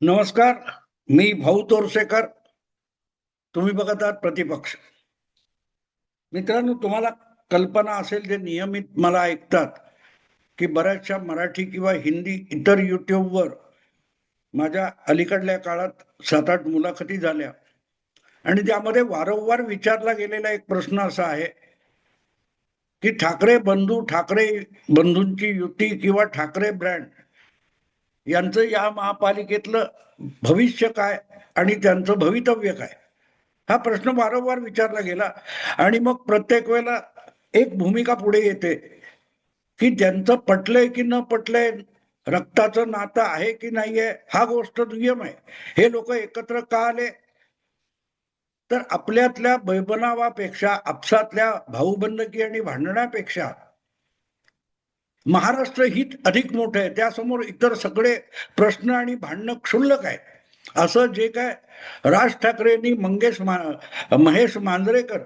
नमस्कार. मी भाऊ तोरसेकर. तुम्ही बघत आहात प्रतिपक्ष. मित्रांनो, तुम्हाला कल्पना असेल, जे नियमित मला ऐकतात, की बऱ्याचशा मराठी किंवा हिंदी इतर युट्यूबवर माझ्या अलीकडल्या काळात 7-8 मुलाखती झाल्या आणि त्यामध्ये वारंवार विचारला गेलेला एक प्रश्न असा आहे, की ठाकरे बंधूंची युती किंवा ठाकरे ब्रँड यांचं या महापालिकेतलं भविष्य काय आणि त्यांचं भवितव्य काय? हा प्रश्न वारंवार विचारला गेला आणि मग प्रत्येक वेळेला एक भूमिका पुढे येते, की ज्यांचं पटलंय की न पटलंय, रक्ताचं नातं आहे की नाहीये, हा गोष्ट दुय्यम आहे. हे लोक एकत्र का आले? तर आपल्यातल्या बैबनावापेक्षा, आपसातल्या भाऊबंदकी आणि भांडण्यापेक्षा महाराष्ट्र हित अधिक मोठं आहे. त्यासमोर इतर सगळे प्रश्न आणि भांडणं क्षुल्लक आहेत. असं जे काय राज ठाकरेंनी महेश मांजरेकर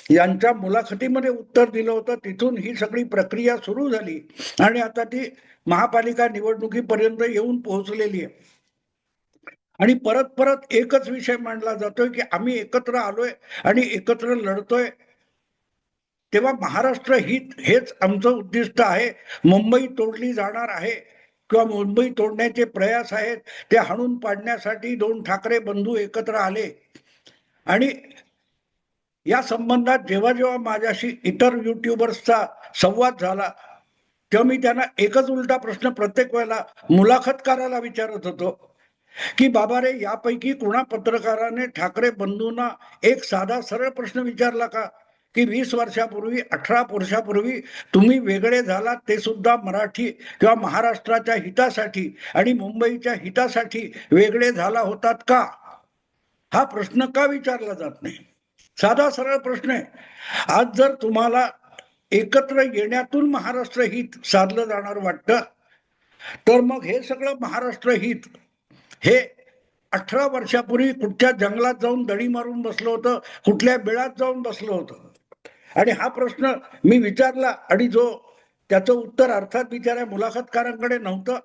यांच्या मुलाखतीमध्ये उत्तर दिलं होतं, तिथून ही सगळी प्रक्रिया सुरू झाली आणि आता ती महापालिका निवडणुकीपर्यंत येऊन पोहोचलेली आहे. आणि परत परत एकच विषय मांडला जातोय, की आम्ही एकत्र आलोय आणि एकत्र लढतोय. तेव्हा महाराष्ट्र हित हेच आमचं उद्दिष्ट आहे. मुंबई तोडली जाणार आहे किंवा मुंबई तोडण्याचे प्रयास आहेत, ते हाणून पाडण्यासाठी दोन ठाकरे बंधू एकत्र आले. आणि या संबंधात जेव्हा जेव्हा माझ्याशी इतर युट्यूबर्सचा संवाद झाला, तेव्हा मी त्यांना एकच उलटा प्रश्न प्रत्येक वेळेला मुलाखतकाराला विचारत होतो, की बाबा रे, यापैकी कुणा पत्रकाराने ठाकरे बंधूंना एक साधा सरळ प्रश्न विचारला का, की 20 वर्षापूर्वी, 18 वर्षापूर्वी तुम्ही वेगळे झालात, ते सुद्धा मराठी किंवा महाराष्ट्राच्या हितासाठी आणि मुंबईच्या हितासाठी वेगळे झाला होतात का? हा प्रश्न का विचारला जात नाही? साधा सरळ प्रश्न आहे. आज जर तुम्हाला एकत्र येण्यातून महाराष्ट्र हित साधलं जाणार वाटतं, तर मग हे सगळं महाराष्ट्र हित हे 18 वर्षापूर्वी कुठच्या जंगलात जाऊन दडी मारून बसलं होतं, कुठल्या बिळात जाऊन बसलं होतं. आणि हा प्रश्न मी विचारला आणि त्याचं उत्तर अर्थात बिचाऱ्या मुलाखतकारांकडे नव्हतं.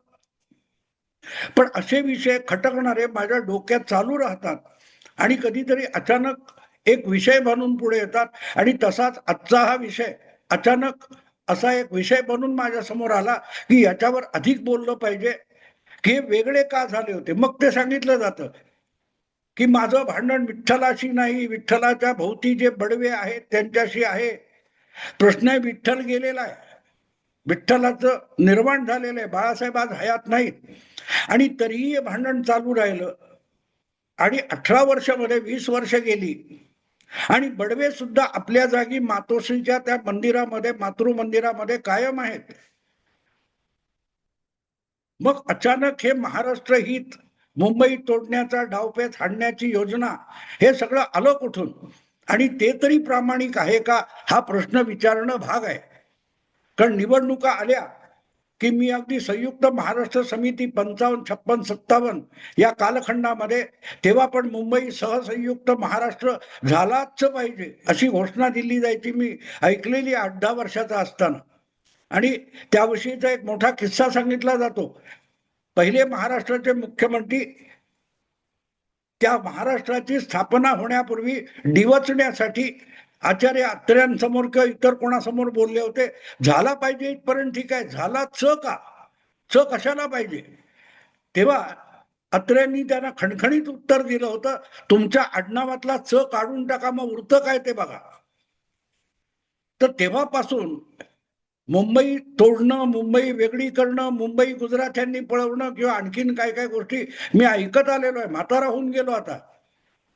पण असे विषय खटकणारे माझ्या डोक्यात चालू राहतात आणि कधीतरी अचानक एक विषय बनून पुढे येतात. आणि तसाच आजचा हा विषय अचानक असा एक विषय बनून माझ्या समोर आला, की याच्यावर अधिक बोललं पाहिजे, की हे वेगळे का झाले होते. मग ते सांगितलं जातं, की माझं भांडण विठ्ठलाशी नाही, विठ्ठलाच्या भोवती जे बडवे आहेत त्यांच्याशी आहे. प्रश्न आहे, विठ्ठल गेलेला आहे, विठ्ठलाचं निर्माण झालेलं आहे, बाळासाहेब आज हयात नाहीत, आणि तरीही हे भांडण चालू राहिलं. आणि 18 वर्षामध्ये 20 वर्ष गेली आणि बडवे सुद्धा आपल्या जागी मातोश्रीच्या त्या मंदिरामध्ये, मातृ मंदिरामध्ये कायम आहेत. मग अचानक हे महाराष्ट्र हित, मुंबई तोडण्याचा डावपेच हाणण्याची योजना, हे सगळं आलं कुठून? आणि ते तरी प्रामाणिक आहे का, हा प्रश्न विचारणं भाग आहे. कारण निवडणुका आल्या की मी अगदी संयुक्त महाराष्ट्र समिती 55, 56, 57 या कालखंडामध्ये, तेव्हा पण मुंबई सहसंयुक्त महाराष्ट्र झालाच पाहिजे अशी घोषणा दिली जायची, मी ऐकलेली 8-10 वर्षाचा असताना. आणि त्याविषयीचा एक मोठा किस्सा सांगितला जातो. पहिले महाराष्ट्राचे मुख्यमंत्री त्या महाराष्ट्राची स्थापना होण्यापूर्वी डिवचण्यासाठी आचार्य अत्र्यांसमोर किंवा इतर कोणासमोर बोलले होते, झाला पाहिजे इथपर्यंत ठीक आहे, झाला का? कशाला पाहिजे? तेव्हा अत्र्यांनी त्यांना खणखणीत उत्तर दिलं होतं, तुमच्या आडनावातला काढून टाका, मग उरतं काय ते बघा. तर तेव्हापासून मुंबई तोडणं, मुंबई वेगळी करणं, मुंबई गुजरात्यांनी पळवणं किंवा आणखीन काय काय गोष्टी मी ऐकत आलेलो आहे. म्हातारा होऊन गेलो आता,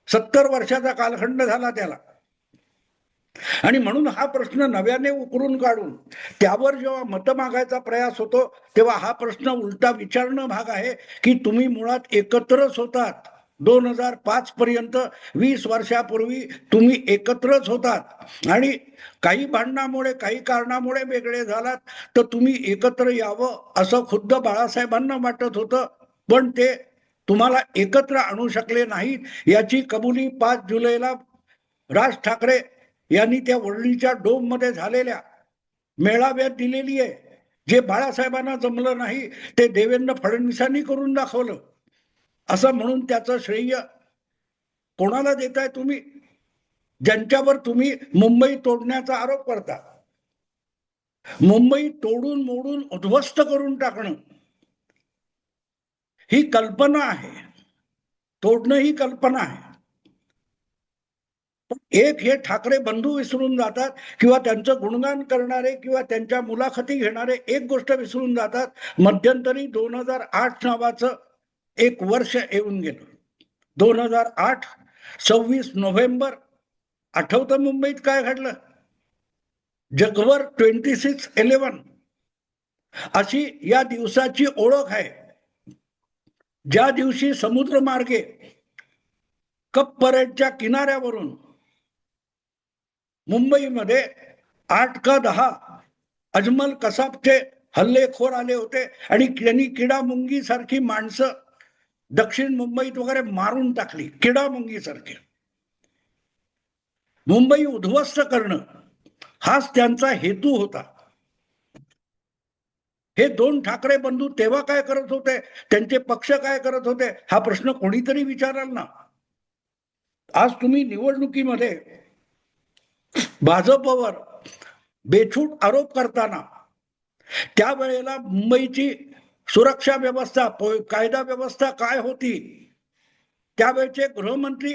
70 वर्षाचा कालखंड झाला त्याला. आणि म्हणून हा प्रश्न नव्याने उकरून काढून त्यावर जेव्हा मत मागायचा प्रयास होतो, तेव्हा हा प्रश्न उलटा विचारणं भाग आहे, की तुम्ही मुळात एकत्रच होतात. 2005 पर्यंत, 20 वर्षापूर्वी तुम्ही एकत्रच होतात आणि काही भांडणामुळे, काही कारणामुळे वेगळे झालात, तर तुम्ही एकत्र यावं असं खुद्द बाळासाहेबांना वाटत होतं. पण ते तुम्हाला एकत्र आणू शकले नाहीत याची कबुली 5 जुलैला राज ठाकरे यांनी त्या वरळीच्या डोम मध्ये झालेल्या मेळाव्यात दिलेली आहे. जे बाळासाहेबांना जमलं नाही, ते देवेंद्र फडणवीसांनी करून दाखवलं. असं म्हणून त्याचं श्रेय कोणाला देताय तुम्ही? ज्यांच्यावर तुम्ही मुंबई तोडण्याचा आरोप करता. मुंबई तोडून मोडून उद्ध्वस्त करून टाकणं ही कल्पना आहे, तोडणं ही कल्पना आहे. एक हे ठाकरे बंधू विसरून जातात किंवा त्यांचं गुणगान करणारे किंवा त्यांच्या मुलाखती घेणारे एक गोष्ट विसरून जातात, मध्यंतरी 2008 नावाचं एक वर्ष येऊन गेलं. 2008 26 नोव्हेंबर आठवतं मुंबईत काय घडलं? जगभर 26/11 अशी या दिवसाची ओळख आहे. ज्या दिवशी समुद्रमार्गे कप परेडच्या किनाऱ्यावरून मुंबईमध्ये 8 का 10 अजमल कसाबचे हल्लेखोर आले होते आणि त्यांनी किडामुंगी सारखी माणसं दक्षिण मुंबईत वगैरे मारून टाकली, किडामुंगी सारखे. मुंबई उद्ध्वस्त करणं हाच त्यांचा हेतू होता. हे दोन ठाकरे बंधू तेव्हा काय करत होते, त्यांचे पक्ष काय करत होते, हा प्रश्न कोणीतरी विचाराल ना. आज तुम्ही निवडणुकीमध्ये भाजपवर बेछूट आरोप करताना त्यावेळेला मुंबईची सुरक्षा व्यवस्था, कायदा व्यवस्था काय होती, त्यावेळेचे गृहमंत्री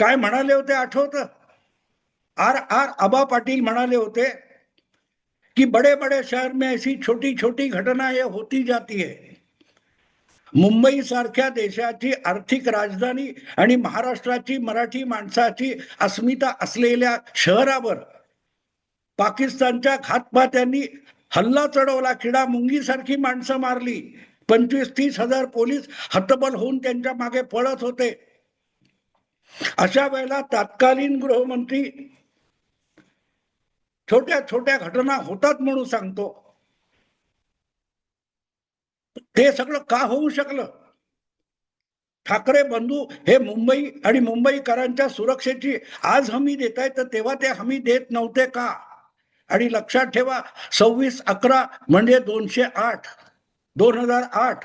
काय म्हणाले होते आठवतं? आर आबा पाटील म्हणाले होते कि बड़े बड़े शहर में ऐसी छोटी छोटी घटना ये होती जाती है. मुंबई सारख्या देशाची आर्थिक राजधानी आणि महाराष्ट्राची मराठी माणसाची अस्मिता असलेल्या शहरावर पाकिस्तानच्या घातपात्यांनी हल्ला चढवला, किडा मुंगी सारखी माणसं मारली, 25-30 हजार पोलीस हतबल होऊन त्यांच्या मागे पळत होते. अशा वेळेला तत्कालीन गृहमंत्री छोट्या छोट्या घटना होतात म्हणून सांगतो. ते सगळं का होऊ शकलं? ठाकरे बंधू हे मुंबई आणि मुंबईकरांच्या सुरक्षेची आज हमी देत आहेत, तर तेव्हा ते हमी देत नव्हते का? आणि लक्षात ठेवा, 26/11 म्हणजे 208, 2008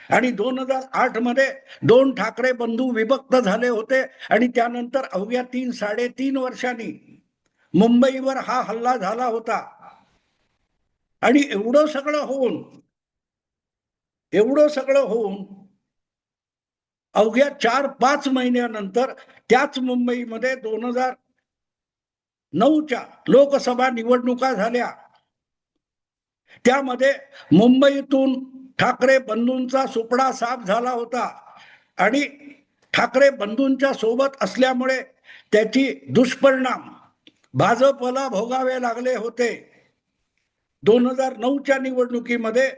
आणि 2008 मध्ये दोन ठाकरे बंधू विभक्त झाले होते आणि त्यानंतर अवघ्या 3-3.5 वर्षांनी मुंबईवर हा हल्ला झाला होता. आणि एवढं सगळं होऊन अवघ्या 4-5 महिन्यानंतर त्याच मुंबईमध्ये 2009च्या लोकसभा निवडणुका झाल्या. त्यामध्ये मुंबईतून ठाकरे बंधूंचा सुपडा साफ झाला होता आणि ठाकरे बंधूंच्या सोबत असल्यामुळे त्याची दुष्परिणाम भाजपला भोगावे लागले होते. 2009च्या निवडणुकीमध्ये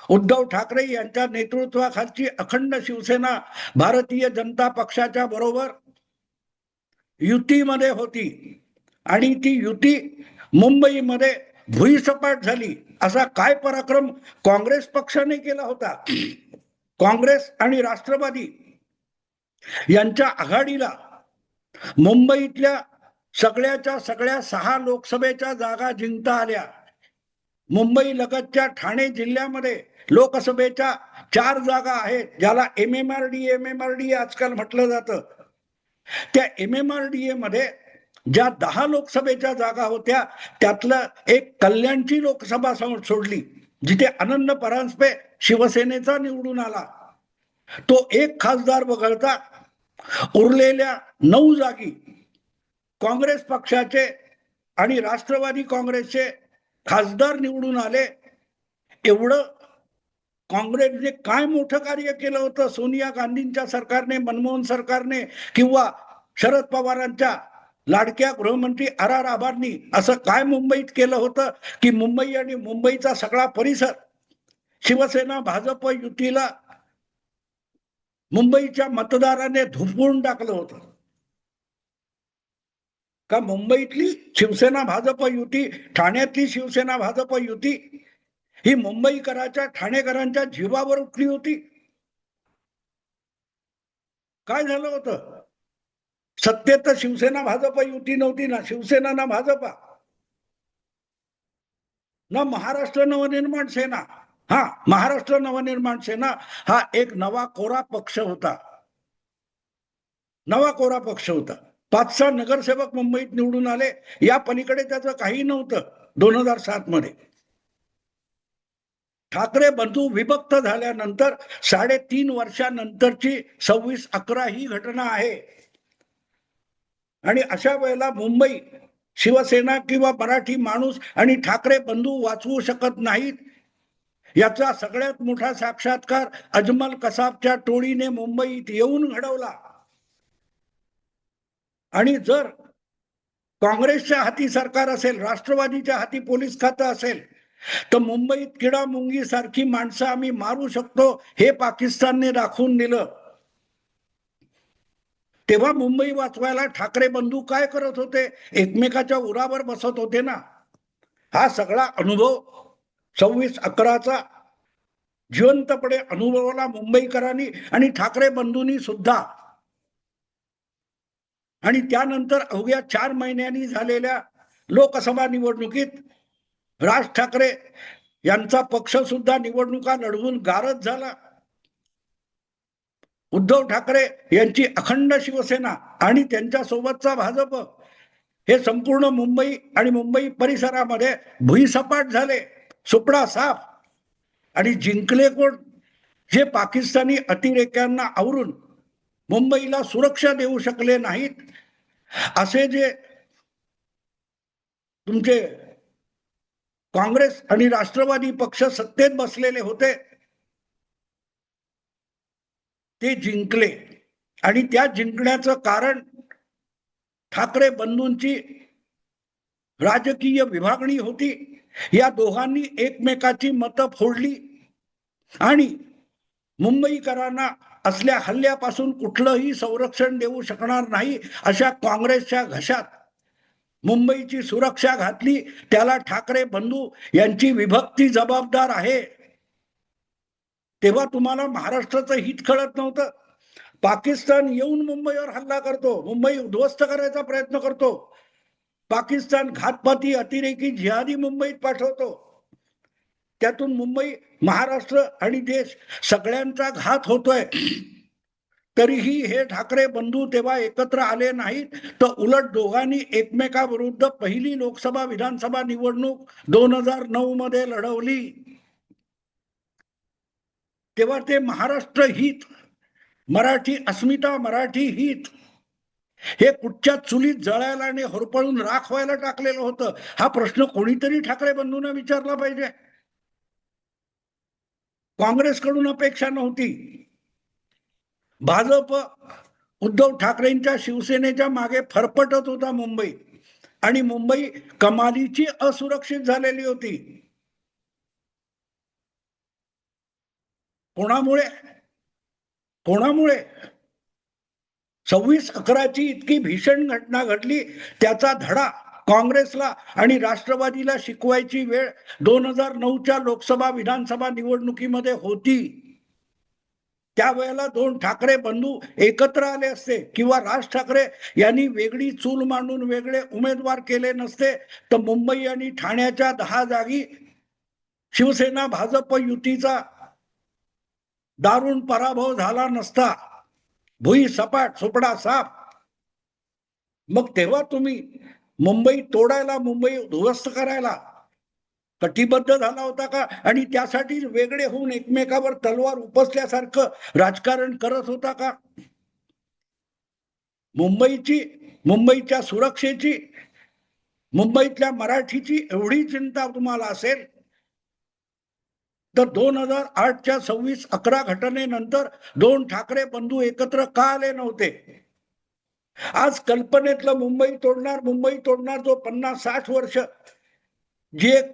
उद्धव ठाकरे यांच्या नेतृत्वाखालची अखंड शिवसेना भारतीय जनता पक्षाच्या बरोबर युतीमध्ये होती आणि ती युती मुंबईमध्ये भुईसपाट झाली. असा काय पराक्रम काँग्रेस पक्षाने केला होता? काँग्रेस आणि राष्ट्रवादी यांच्या आघाडीला मुंबईतल्या सगळ्या 6 लोकसभेच्या जागा जिंकता आल्या. मुंबई लगतच्या ठाणे जिल्ह्यामध्ये लोकसभेच्या 4 जागा आहेत, ज्याला एमएमआरडीए आजकाल म्हटलं जातं. त्या एमएमआरडीए मध्ये ज्या 10 लोकसभेच्या जागा होत्या त्यातलं एक कल्याणची लोकसभा सोडली, जिथे आनंद परांजपे शिवसेनेचा निवडून आला. तो एक खासदार वगळता उरलेल्या 9 जागी काँग्रेस पक्षाचे आणि राष्ट्रवादी काँग्रेसचे खासदार निवडून आले. एवढं काँग्रेसने काय मोठं कार्य केलं होतं? सोनिया गांधींच्या सरकारने, मनमोहन सरकारने किंवा शरद पवारांच्या लाडक्या गृहमंत्री आर आबांनी असं काय मुंबईत केलं होतं की मुंबई आणि मुंबईचा सगळा परिसर शिवसेना भाजप युतीला मुंबईच्या मतदाराने धुपून टाकलं होतं? का मुंबईतली शिवसेना भाजप युती, ठाण्यातली शिवसेना भाजप युती ही मुंबईकरांच्या, ठाणेकरांच्या जीवावर उठली होती? काय झालं होतं? सत्तेत तर शिवसेना भाजप युती नव्हती ना, शिवसेना ना भाजपा ना महाराष्ट्र नवनिर्माण सेना. हा, महाराष्ट्र नवनिर्माण सेना हा एक नवा कोरा पक्ष होता. नवा कोरा पक्ष होता. 5-6 नगरसेवक मुंबईत निवडून आले. या पलीकडे त्याचं काही नव्हतं 2007 मध्ये. ठाकरे बंधू विभक्त झाल्यानंतर 3.5 वर्षानंतरची 26/11 ही घटना आहे. आणि अशा वेळेला मुंबई शिवसेना किंवा मराठी माणूस आणि ठाकरे बंधू वाचवू शकत नाहीत. याचा सगळ्यात मोठा साक्षात्कार अजमल कसाबच्या टोळीने मुंबईत येऊन घडवला. आणि जर काँग्रेसच्या हाती सरकार असेल, राष्ट्रवादीच्या हाती पोलीस खातं असेल, तर मुंबईत किडा मुंगी सारखी माणसं आम्ही मारू शकतो हे पाकिस्तानने दाखवून दिलं. तेव्हा मुंबई वाचवायला ठाकरे बंधू काय करत होते? एकमेकाच्या उरावर बसत होते ना. हा सगळा अनुभव 26/11चा जिवंतपणे अनुभवला मुंबईकरांनी आणि ठाकरे बंधूंनी सुद्धा. आणि त्यानंतर अवघ्या 4 महिन्यांनी झालेल्या लोकसभा निवडणुकीत राज ठाकरे यांचा पक्ष सुद्धा निवडणुका लढवून गारद झाला. उद्धव ठाकरे यांची अखंड शिवसेना आणि त्यांच्यासोबतचा भाजप हे संपूर्ण मुंबई आणि मुंबई परिसरामध्ये भुईसपाट झाले, सुपडा साफ. आणि जिंकले कोण? जे पाकिस्तानी अतिरेक्यांना आवरून मुंबईला सुरक्षा देऊ शकले नाहीत, असे जे तुमचे काँग्रेस आणि राष्ट्रवादी पक्ष सत्तेत बसलेले होते ते जिंकले. आणि त्या जिंकण्याचं कारण ठाकरे बंधूंची राजकीय विभागणी होती. या दोघांनी एकमेकाची मतं फोडली आणि मुंबईकरांना असल्या हल्ल्यापासून कुठलंही संरक्षण देऊ शकणार नाही अशा काँग्रेसच्या घशात मुंबईची सुरक्षा घातली. त्याला ठाकरे बंधू यांची विभक्ती जबाबदार आहे. तेव्हा तुम्हाला महाराष्ट्राचं हित कळत नव्हतं. पाकिस्तान येऊन मुंबईवर हल्ला करतो, मुंबई उद्ध्वस्त करायचा प्रयत्न करतो. पाकिस्तान घातपाती अतिरेकी जिहादी मुंबईत पाठवतो. त्यातून मुंबई, महाराष्ट्र आणि देश सगळ्यांचा घात होतोय. तरीही हे ठाकरे बंधू तेव्हा एकत्र आले नाहीत, तर उलट दोघांनी एकमेकाविरुद्ध पहिली लोकसभा विधानसभा निवडणूक 2009 मध्ये लढवली. तेव्हा ते महाराष्ट्र हित, मराठी अस्मिता, मराठी हित हे कुठच्या चुलीत जळायला आणि होरपळून राख व्हायला टाकलेलं होतं. हा प्रश्न कोणीतरी ठाकरे बंधूंना विचारला पाहिजे. काँग्रेसकडून अपेक्षा नव्हती. भाजप उद्धव ठाकरेंच्या शिवसेनेच्या मागे फरफटत होता मुंबई. आणि मुंबई कमालीची असुरक्षित झालेली होती. कोणामुळे? 26/11ची इतकी भीषण घटना घडली. त्याचा धडा काँग्रेसला आणि राष्ट्रवादीला शिकवायची वेळ 2009च्या लोकसभा विधानसभा निवडणुकीमध्ये होती. त्यावेळेला 2 ठाकरे बंधू एकत्र आले असते किंवा राज ठाकरे यांनी वेगळी चूल मांडून वेगळे उमेदवार केले नसते, तर मुंबई आणि ठाण्याच्या 10 जागी शिवसेना भाजप युतीचा दारुण पराभव झाला नसता. भुई सपाट, सुपडा साफ. मग तेव्हा तुम्ही मुंबई तोडायला, मुंबई उद्ध्वस्त करायला कटिबद्ध झाला होता का? आणि त्यासाठी वेगळे होऊन एकमेकावर तलवार उपसल्यासारखं राजकारण करत होता का? मुंबईच्या सुरक्षेची, मुंबईतल्या मराठीची एवढी चिंता तुम्हाला असेल तर 2008च्या 26/11 घटनेनंतर 2 ठाकरे बंधू एकत्र का आले नव्हते? आज कल्पनेतलं मुंबई तोडणार जो 50-60 वर्ष जी एक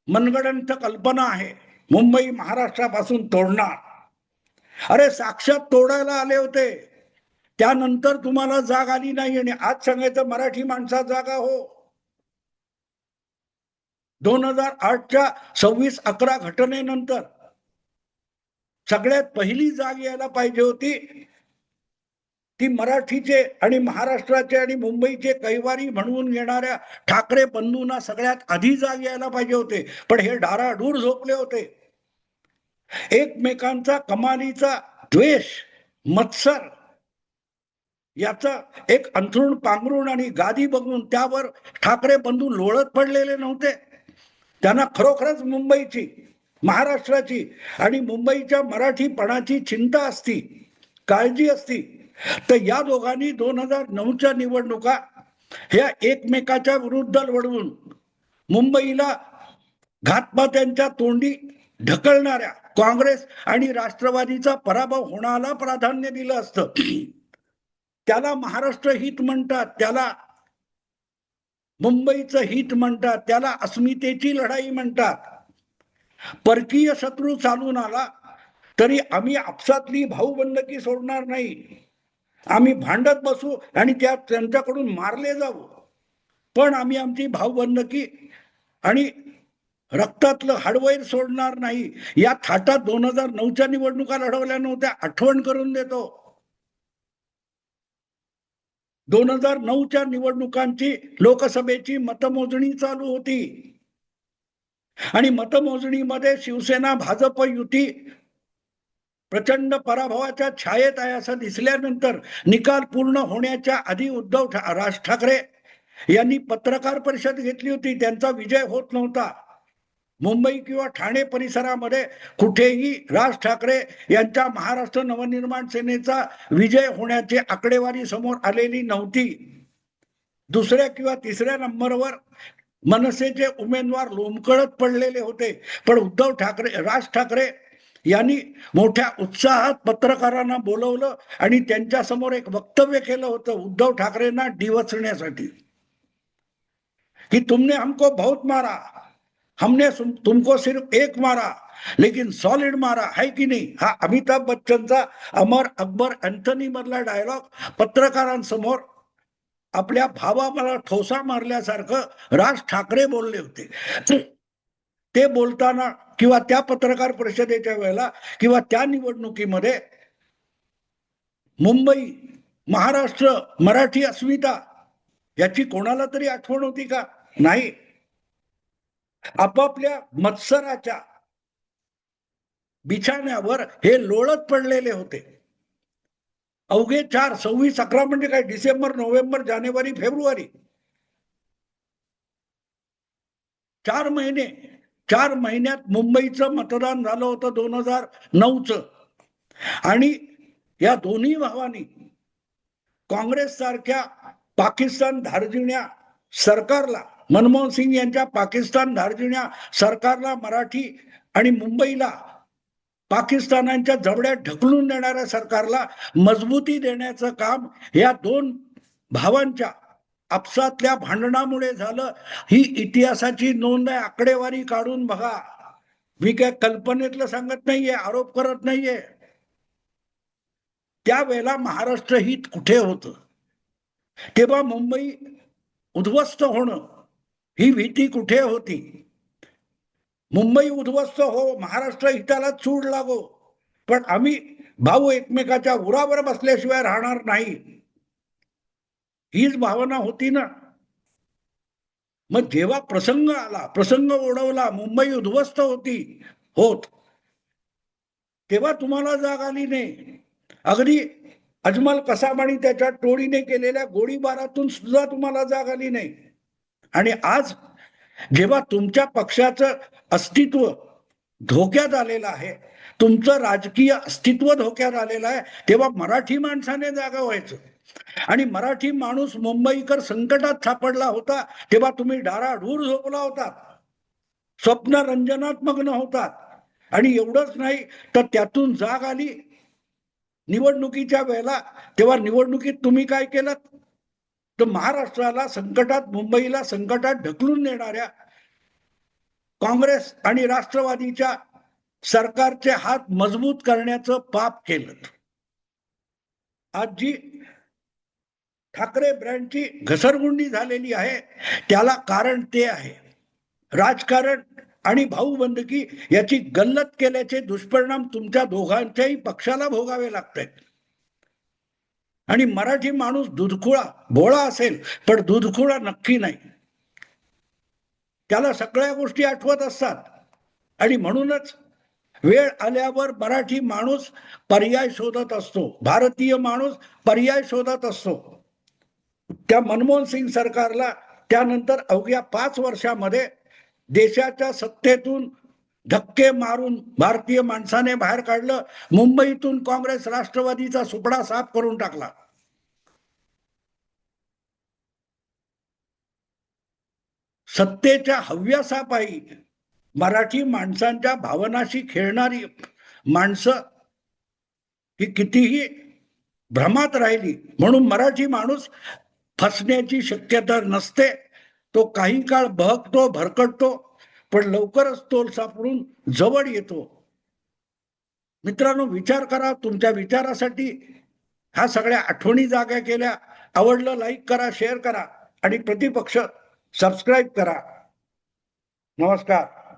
मनगडंत कल्पना आहे, मुंबई महाराष्ट्रापासून तोडणार. अरे साक्षात तोडायला आले होते. त्यानंतर तुम्हाला जाग आली नाही आणि आज सांगायचं मराठी माणसा जागा हो. 2008च्या 26/11 घटनेनंतर सगळ्यात पहिली जाग यायला पाहिजे होती ती मराठीचे आणि महाराष्ट्राचे आणि मुंबईचे कैवारी म्हणून येणाऱ्या ठाकरे बंधूंना सगळ्यात आधी जाग यायला पाहिजे होते. पण हे डाराडूर झोपले होते. एकमेकांचा कमालीचा द्वेष, मत्सर याचा एक अंथरुण पांघरुण आणि गादी बघून त्यावर ठाकरे बंधू लोळत पडलेले नव्हते. त्यांना खरोखरच मुंबईची, महाराष्ट्राची आणि मुंबईच्या मराठीपणाची चिंता असती, काळजी असती, तर या दोघांनी 2009च्या निवडणुका ह्या एकमेकाच्या विरुद्ध लढवून मुंबईला घातपात्यांच्या तोंडी ढकलणाऱ्या काँग्रेस आणि राष्ट्रवादीचा पराभव होण्याला प्राधान्य दिलं असतं. त्याला महाराष्ट्र हित म्हणतात, त्याला मुंबईचं हित म्हणतात, त्याला अस्मितेची लढाई म्हणतात. परकीय शत्रू चालून आला तरी आम्ही आपसातली भाऊबंदकी सोडणार नाही. आम्ही भांडत बसू आणि त्यांच्याकडून मारले जाऊ, पण आम्ही आमची भाऊबंदकी आणि रक्तातलं हाडवैर सोडणार नाही. या थाटात 2009च्या निवडणुका लढवल्या नव्हत्या. आठवण करून देतो, 2009च्या निवडणुकांची लोकसभेची मतमोजणी चालू होती आणि मतमोजणीमध्ये शिवसेना भाजप युती प्रचंड पराभवाच्या छायेत आहे असं दिसल्यानंतर निकाल पूर्ण होण्याच्या आधी राज ठाकरे यांनी पत्रकार परिषद घेतली होती. त्यांचा विजय होत नव्हता. मुंबई किंवा ठाणे परिसरामध्ये कुठेही राज ठाकरे यांच्या महाराष्ट्र नवनिर्माण सेनेचा विजय होण्याची आकडेवारी समोर आलेली नव्हती. दुसऱ्या किंवा तिसऱ्या नंबरवर मनसेचे उमेदवार लोंबकळत पडलेले होते. पण उद्धव ठाकरे, राज ठाकरे यांनी मोठ्या उत्साहात पत्रकारांना बोलवलं आणि त्यांच्या समोर एक वक्तव्य केलं होतं उद्धव ठाकरेंना डिवचण्यासाठी, की तुमने हमको बहुत मारा, हमने तुमको सिर्फ एक मारा लेकिन सॉलिड मारा, है की नाही. हा अमिताभ बच्चनचा अमर अकबर अँथनी मधला डायलॉग पत्रकारांसमोर आपल्या भावाला ठोसा मारल्यासारखं राज ठाकरे बोलले होते. ते बोलताना किंवा त्या पत्रकार परिषदेच्या वेळेला किंवा त्या निवडणुकीमध्ये मुंबई, महाराष्ट्र, मराठी अस्मिता याची कोणाला तरी आठवण होती का? नाही. आपापल्या मत्सराच्या बिछाण्यावर हे लोळत पडलेले होते. अवघे 4, 26, 11 म्हणजे काय, डिसेंबर, नोव्हेंबर, जानेवारी, फेब्रुवारी 4 महिने, 4 महिन्यात मुंबईचं मतदान झालं होतं 2009चं. आणि या दोन्ही भावांनी काँग्रेस सारख्या पाकिस्तान धार्जिण्या सरकारला, मनमोहन सिंग यांच्या पाकिस्तान धार्जिण्या सरकारला, मराठी आणि मुंबईला पाकिस्तानाच्या जबड्यात ढकलून देणाऱ्या सरकारला मजबूती देण्याचं काम या दोन भावांच्या आपसातल्या भांडणामुळे झालं. ही इतिहासाची नोंद आहे. आकडेवारी काढून बघा. मी काय कल्पनेतलं सांगत नाहीये, आरोप करत नाहीये. त्यावेळेला महाराष्ट्र हित कुठे होतं? तेव्हा मुंबई उद्ध्वस्त होणं ही भीती कुठे होती? मुंबई उद्ध्वस्त हो, महाराष्ट्र हिताला चूड लागो, पण आम्ही भाऊ एकमेकाच्या उरावर बसल्याशिवाय राहणार नाही, हीच भावना होती ना. मग जेव्हा प्रसंग आला, प्रसंग ओढवला, मुंबई उद्ध्वस्त होत, तेव्हा तुम्हाला जाग आली नाही. अगदी अजमल कसाब आणि त्याच्या टोळीने केलेल्या गोळीबारातून सुद्धा तुम्हाला जाग आली नाही. आणि आज जेव्हा तुमच्या पक्षाचं अस्तित्व धोक्यात आलेलं आहे, तुमचं राजकीय अस्तित्व धोक्यात आलेलं आहे, तेव्हा मराठी माणसाने जागा व्हायचं. आणि मराठी माणूस मुंबईकर संकटात सापडला होता तेव्हा तुम्ही डाराडूर झोपला होता, स्वप्न रंजनात मग्न होतात. आणि एवढंच नाही तर त्यातून जाग आली निवडणुकीच्या वेळेला. तेव्हा निवडणुकीत तुम्ही काय केलं? तर महाराष्ट्राला संकटात, मुंबईला संकटात ढकलून देणाऱ्या काँग्रेस आणि राष्ट्रवादीच्या सरकारचे हात मजबूत करण्याचं पाप केलं. आज जी ठाकरे ब्रँडची घसरगुंडी झालेली आहे त्याला कारण ते आहे. राजकारण आणि भाऊबंदकी याची गल्लत केल्याचे दुष्परिणाम तुमच्या दोघांच्याही पक्षाला भोगावे लागतात. आणि मराठी माणूस दुधखुळा, भोळा असेल पण दुधखुळा नक्की नाही. त्याला सगळ्या गोष्टी आठवत असतात. आणि म्हणूनच वेळ आल्यावर मराठी माणूस पर्याय शोधत असतो, भारतीय माणूस पर्याय शोधत असतो. त्या मनमोहन सिंग सरकारला त्यानंतर अवघ्या 5 वर्षामध्ये देशाच्या सत्तेतून धक्के मारून भारतीय माणसाने बाहेर काढलं. मुंबईतून काँग्रेस राष्ट्रवादीचा सुपडा साफ करून टाकला. सत्तेच्या हव्यासापायी मराठी माणसांच्या भावनाशी खेळणारी माणसं ही कितीही भ्रमात राहिली म्हणून मराठी माणूस फसण्याची शक्यता नसते. तो काही काळ बहकतो, भरकटतो, पण लवकरच तोल सापडून जवळ येतो. मित्रांनो, विचार करा. तुमच्या विचारासाठी ह्या सगळ्या आठवणी जाग्या केल्या. आवडलं लाईक करा, शेअर करा आणि प्रतिपक्ष सबस्क्राईब करा. नमस्कार.